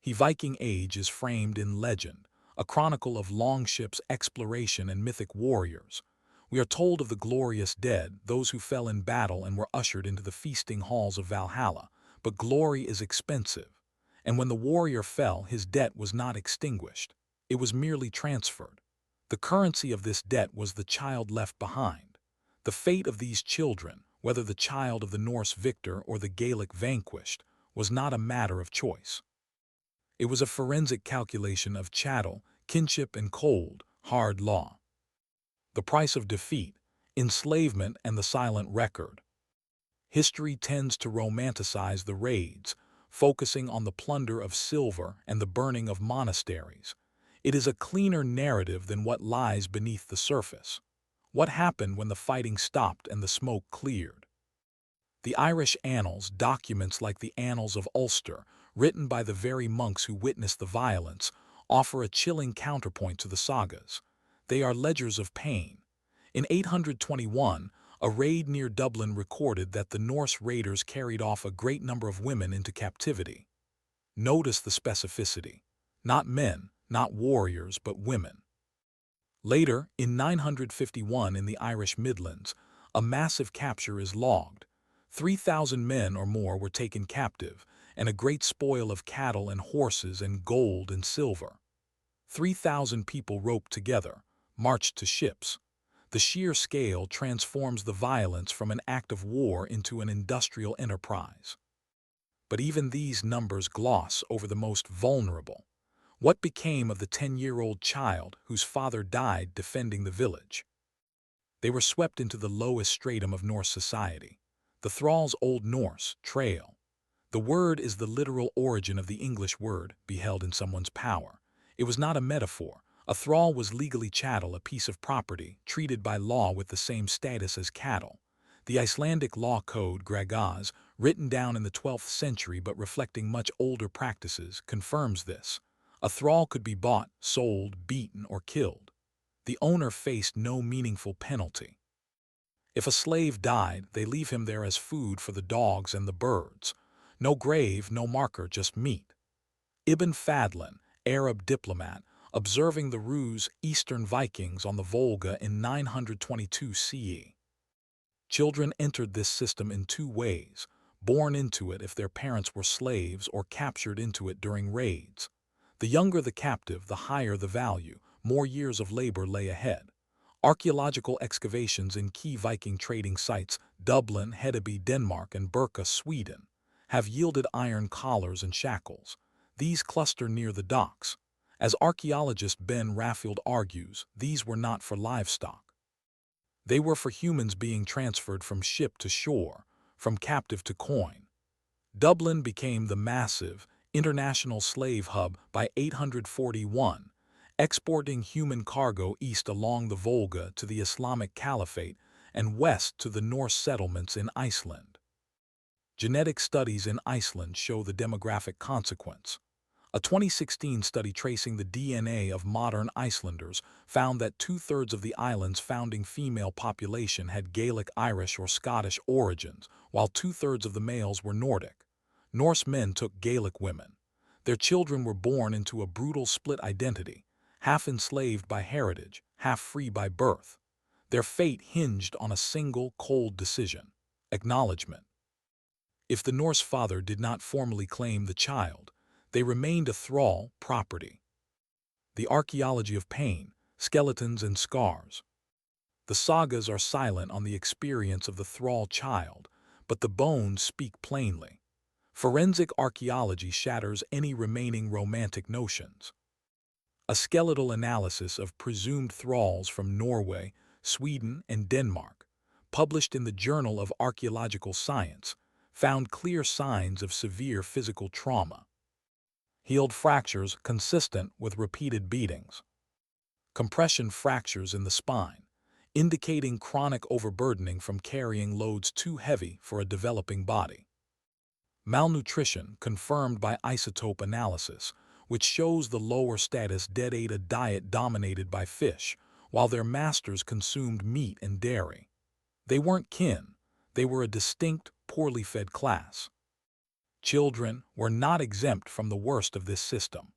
The Viking Age is framed in legend, a chronicle of longships, exploration, and mythic warriors. We are told of the glorious dead, those who fell in battle and were ushered into the feasting halls of Valhalla. But glory is expensive, and when the warrior fell, his debt was not extinguished. It was merely transferred. The currency of this debt was the child left behind. The fate of these children, whether the child of the Norse victor or the Gaelic vanquished, was not a matter of choice. It was a forensic calculation of chattel, kinship, and cold, hard law. The price of defeat, enslavement, and the silent record. History tends to romanticize the raids, focusing on the plunder of silver and the burning of monasteries. It is a cleaner narrative than what lies beneath the surface. What happened when the fighting stopped and the smoke cleared? The Irish annals, documents like the Annals of Ulster, written by the very monks who witnessed the violence, offer a chilling counterpoint to the sagas. They are ledgers of pain. In 821, a raid near Dublin recorded that the Norse raiders carried off a great number of women into captivity. Notice the specificity. Not men, not warriors, but women. Later, in 951 in the Irish Midlands, a massive capture is logged. 3,000 men or more were taken captive, and a great spoil of cattle and horses and gold and silver. 3,000 people roped together, marched to ships. The sheer scale transforms the violence from an act of war into an industrial enterprise. But even these numbers gloss over the most vulnerable. What became of the 10-year-old child whose father died defending the village? They were swept into the lowest stratum of Norse society. The thrall's Old Norse, trail. The word is the literal origin of the English word, be held in someone's power. It was not a metaphor. A thrall was legally chattel, a piece of property, treated by law with the same status as cattle. The Icelandic law code, Gragaz, written down in the 12th century but reflecting much older practices, confirms this. A thrall could be bought, sold, beaten, or killed. The owner faced no meaningful penalty. If a slave died, they leave him there as food for the dogs and the birds. No grave, no marker, just meat. Ibn Fadlan, Arab diplomat, observing the Rus, Eastern Vikings on the Volga in 922 CE. Children entered this system in two ways, born into it if their parents were slaves or captured into it during raids. The younger the captive, the higher the value, more years of labor lay ahead. Archaeological excavations in key Viking trading sites, Dublin, Hedeby, Denmark, and Birka, Sweden, have yielded iron collars and shackles. These cluster near the docks. As archaeologist Ben Raffield argues, these were not for livestock. They were for humans being transferred from ship to shore, from captive to coin. Dublin became the massive, international slave hub by 841, exporting human cargo east along the Volga to the Islamic Caliphate and west to the Norse settlements in Iceland. Genetic studies in Iceland show the demographic consequence. A 2016 study tracing the DNA of modern Icelanders found that 2/3 of the island's founding female population had Gaelic, Irish, or Scottish origins, while 2/3 of the males were Nordic. Norse men took Gaelic women. Their children were born into a brutal split identity, half enslaved by heritage, half free by birth. Their fate hinged on a single, cold decision: acknowledgment. If the Norse father did not formally claim the child, they remained a thrall, property. The archaeology of pain, skeletons and scars. The sagas are silent on the experience of the thrall child, but the bones speak plainly. Forensic archaeology shatters any remaining romantic notions. A skeletal analysis of presumed thralls from Norway, Sweden, and Denmark, published in the Journal of Archaeological Science, found clear signs of severe physical trauma. Healed fractures consistent with repeated beatings. Compression fractures in the spine, indicating chronic overburdening from carrying loads too heavy for a developing body. Malnutrition confirmed by isotope analysis, which shows the lower status dead ate a diet dominated by fish, while their masters consumed meat and dairy. They weren't kin, they were a distinct, poorly fed class. Children were not exempt from the worst of this system.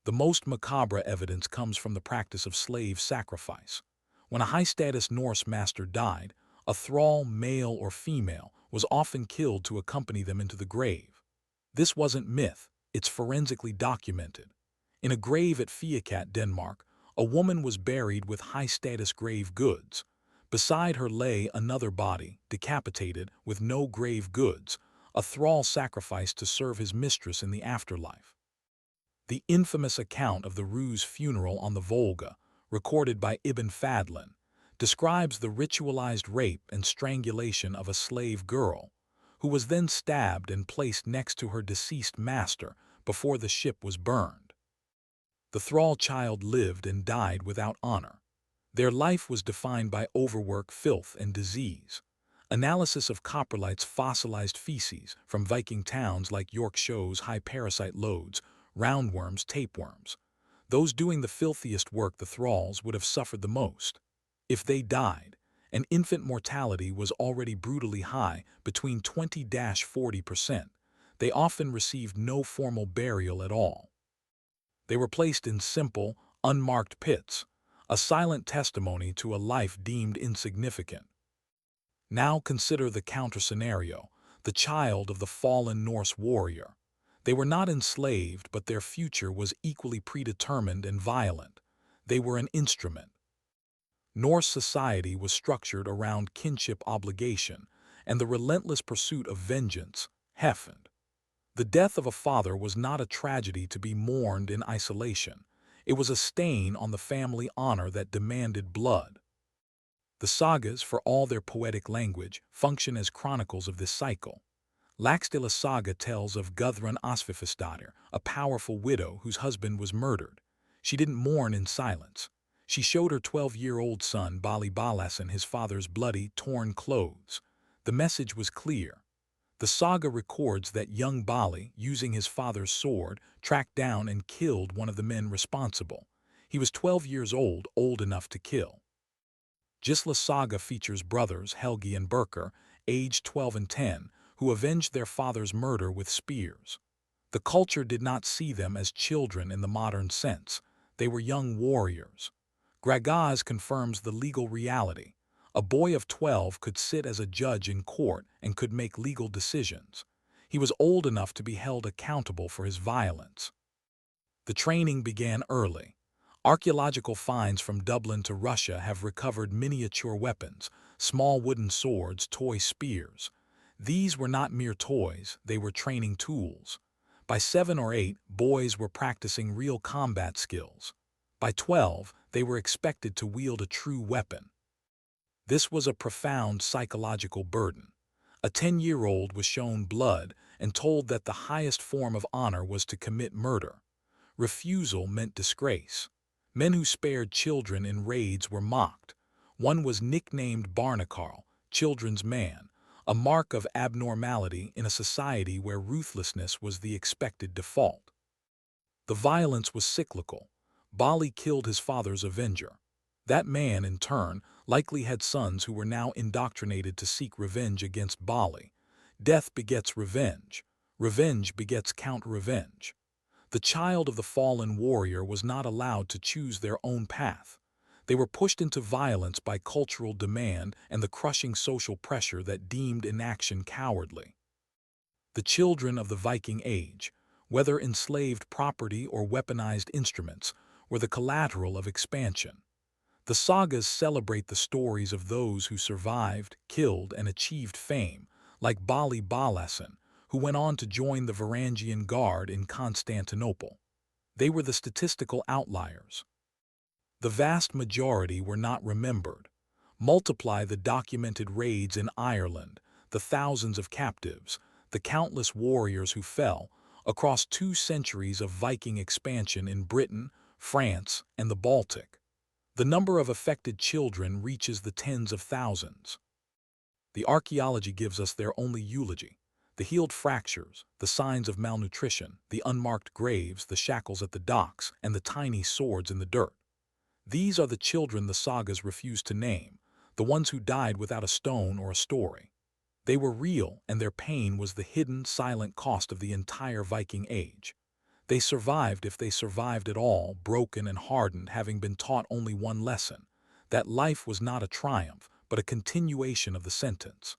The most macabre evidence comes from the practice of slave sacrifice. When a high-status Norse master died, a thrall, male or female, was often killed to accompany them into the grave. This wasn't myth, it's forensically documented. In a grave at Fiacat, Denmark, a woman was buried with high-status grave goods. Beside her lay another body, decapitated, with no grave goods, a thrall sacrificed to serve his mistress in the afterlife. The infamous account of the Ruse funeral on the Volga, recorded by Ibn Fadlan, describes the ritualized rape and strangulation of a slave girl, who was then stabbed and placed next to her deceased master before the ship was burned. The thrall child lived and died without honor. Their life was defined by overwork, filth, and disease. Analysis of coprolites fossilized feces from Viking towns like York shows high parasite loads, roundworms, tapeworms. Those doing the filthiest work, the thralls, would have suffered the most. If they died, and infant mortality was already brutally high, between 20–40%, they often received no formal burial at all. They were placed in simple, unmarked pits, a silent testimony to a life deemed insignificant. Now consider the counter-scenario, the child of the fallen Norse warrior. They were not enslaved, but their future was equally predetermined and violent. They were an instrument. Norse society was structured around kinship obligation and the relentless pursuit of vengeance, hefnd. The death of a father was not a tragedy to be mourned in isolation. It was a stain on the family honor that demanded blood. The sagas, for all their poetic language, function as chronicles of this cycle. Laxdæla's saga tells of Gudrun Osvifisdottir, a powerful widow whose husband was murdered. She didn't mourn in silence. She showed her 12-year-old son Bali Balasan his father's bloody, torn clothes. The message was clear. The saga records that young Bali, using his father's sword, tracked down and killed one of the men responsible. He was 12 years old enough to kill. Gisla's saga features brothers Helgi and Birkir, aged 12 and 10, who avenged their father's murder with spears. The culture did not see them as children in the modern sense. They were young warriors. Gregaz confirms the legal reality. A boy of 12 could sit as a judge in court and could make legal decisions. He was old enough to be held accountable for his violence. The training began early. Archaeological finds from Dublin to Russia have recovered miniature weapons, small wooden swords, toy spears. These were not mere toys, they were training tools. By 7 or 8, boys were practicing real combat skills. By 12, they were expected to wield a true weapon. This was a profound psychological burden. A 10-year-old was shown blood and told that the highest form of honor was to commit murder. Refusal meant disgrace. Men who spared children in raids were mocked. One was nicknamed Barnacarl, children's man, a mark of abnormality in a society where ruthlessness was the expected default. The violence was cyclical. Bali killed his father's avenger. That man, in turn, likely had sons who were now indoctrinated to seek revenge against Bali. Death begets revenge. Revenge begets counter-revenge. The child of the fallen warrior was not allowed to choose their own path. They were pushed into violence by cultural demand and the crushing social pressure that deemed inaction cowardly. The children of the Viking Age, whether enslaved property or weaponized instruments, were the collateral of expansion. The sagas celebrate the stories of those who survived, killed, and achieved fame, like Bali Balasan, who went on to join the Varangian Guard in Constantinople. They were the statistical outliers. The vast majority were not remembered. Multiply the documented raids in Ireland, the thousands of captives, the countless warriors who fell, across 2 centuries of Viking expansion in Britain, France, and the Baltic. The number of affected children reaches the tens of thousands. The archaeology gives us their only eulogy. The healed fractures, the signs of malnutrition, the unmarked graves, the shackles at the docks, and the tiny swords in the dirt. These are the children the sagas refuse to name, the ones who died without a stone or a story. They were real, and their pain was the hidden, silent cost of the entire Viking Age. They survived, if they survived at all, broken and hardened, having been taught only one lesson: that life was not a triumph, but a continuation of the sentence.